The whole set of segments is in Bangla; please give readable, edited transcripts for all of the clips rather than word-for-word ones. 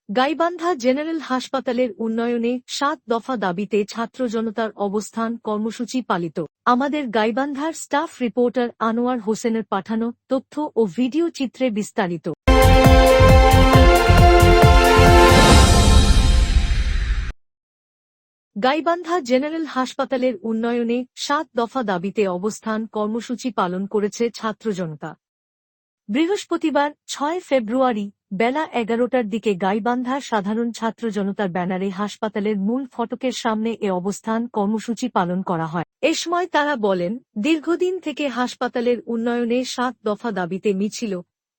গাইবান্ধা জেনারেল হাসপাতালের উন্নয়নে ৭ দফা দাবিতে ছাত্র জনতার অবস্থান কর্মসূচি পালিত। আমাদের গাইবান্ধার স্টাফ রিপোর্টার আনোয়ার হোসেনের পাঠানো তথ্য ও ভিডিও চিত্রে বিস্তারিত। গাইবান্ধা জেনারেল হাসপাতালের উন্নয়নে ৭ দফা দাবিতে অবস্থান কর্মসূচি পালন করেছে ছাত্র জনতা। বৃহস্পতিবার ৬ ফেব্রুয়ারি বেলা ১১টার দিকে গাইবান্ধা সাধারণ ছাত্র জনতার ব্যানারে হাসপাতালের মূল ফটকের সামনে এ অবস্থান কর্মসূচি পালন করা হয়। এ সময় তারা বলেন, দীর্ঘদিন থেকে হাসপাতালের উন্নয়নে ৭ দফা দাবিতে মিছিল,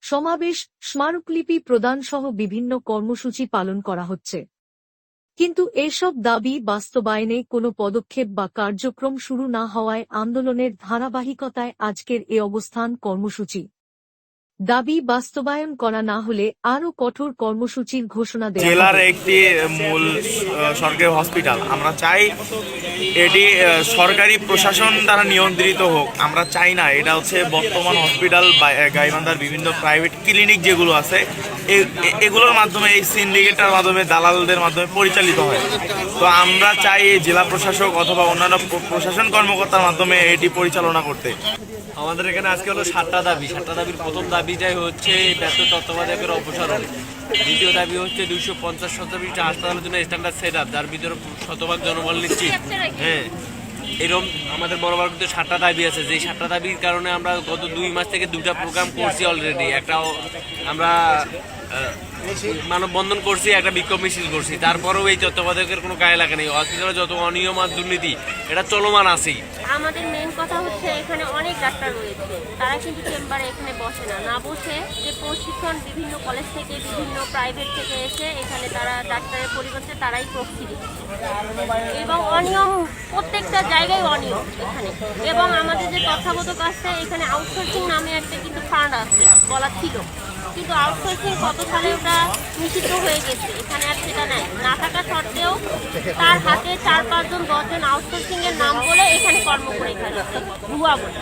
সমাবেশ, স্মারকলিপি প্রদানসহ বিভিন্ন কর্মসূচি পালন করা হচ্ছে। কিন্তু এসব দাবি বাস্তবায়নে কোনো পদক্ষেপ বা কার্যক্রম শুরু না হওয়ায় আন্দোলনের ধারাবাহিকতায় আজকের এ অবস্থান কর্মসূচি। দাবি বাস্তবায়ন করা না হলে আরও কঠোর কর্মসূচির ঘোষণা দেওয়া হবে। জেলার একটি মূল সরকারি হসপিটাল, আমরা চাই এটি সরকারি প্রশাসন দ্বারা নিয়ন্ত্রিত হোক। আমরা চাই না এটা হচ্ছে বর্তমান হসপিটাল গাইবান্ধার বিভিন্ন প্রাইভেট ক্লিনিক যেগুলো আছে এগুলোর মাধ্যমে, এই সিন্ডিকেটের মাধ্যমে, দালালদের মাধ্যমে পরিচালিত হয়। তো আমরা চাই এই জেলা প্রশাসক অথবা অন্যান্য প্রশাসন কর্মকর্তার মাধ্যমে এটি পরিচালনা করতে। আমাদের এখানে আজকে হলো ৭টা দাবি। ৭টা দাবির প্রথম দাবিটাই হচ্ছে ব্যর্থ তত্ত্বাবধায়কের অপসারণ। দ্বিতীয় দাবি হচ্ছে ২৫০ শতাংশ হাসপাতালের জন্য স্ট্যান্ডার্ড সেট আপ, যার ভিতরে শতভাগ জনবল নিশ্চিত। হ্যাঁ, এরকম আমাদের বড় বড় কিন্তু ৭টা দাবি আছে। যেই ৭টা দাবির কারণে আমরা গত ২ মাস থেকে ২টা প্রোগ্রাম করছি অলরেডি। একটা আমরা মানববন্ধন করছি, একটা বিক্ষোভ মিছিল করছি। তারপরেও এই তত্ত্বাবধায়কের কোনো গায়ে লাগে নেই। হসপিটালে যত অনিয়ম আর দুর্নীতি এটা চলমান আছেই। আমাদের মেন কথা হচ্ছে এখানে অনেক ডাক্তার রয়েছে, তারা কিন্তু চেম্বারে এখানে বসে না, না বসে যে প্রশিক্ষণ বিভিন্ন কলেজ থেকে, বিভিন্ন প্রাইভেট থেকে এসে এখানে তারা ডাক্তারের পরিবর্তে তারাই প্রক্সি দিচ্ছে এবং অনিয়ম প্রত্যেকটা জায়গায় অনিয়ম এখানে। এবং আমাদের যে তত্ত্বাবধায়ক আছে এখানে আউটসোর্সিং নামে একটা কিন্তু ফান্ড আছে বলা ছিল, কিন্তু আউটসোর্সিং কত সালে ওটা নিষিদ্ধ হয়ে গেছে, এখানে আর সেটা নাই। না থাকা সত্ত্বেও তার হাতে ৪-৫ জন ১০ জন আউটসোর্সিং এর নাম বলে এখানে কর্ম করে ফেলছে ভুয়া বলে।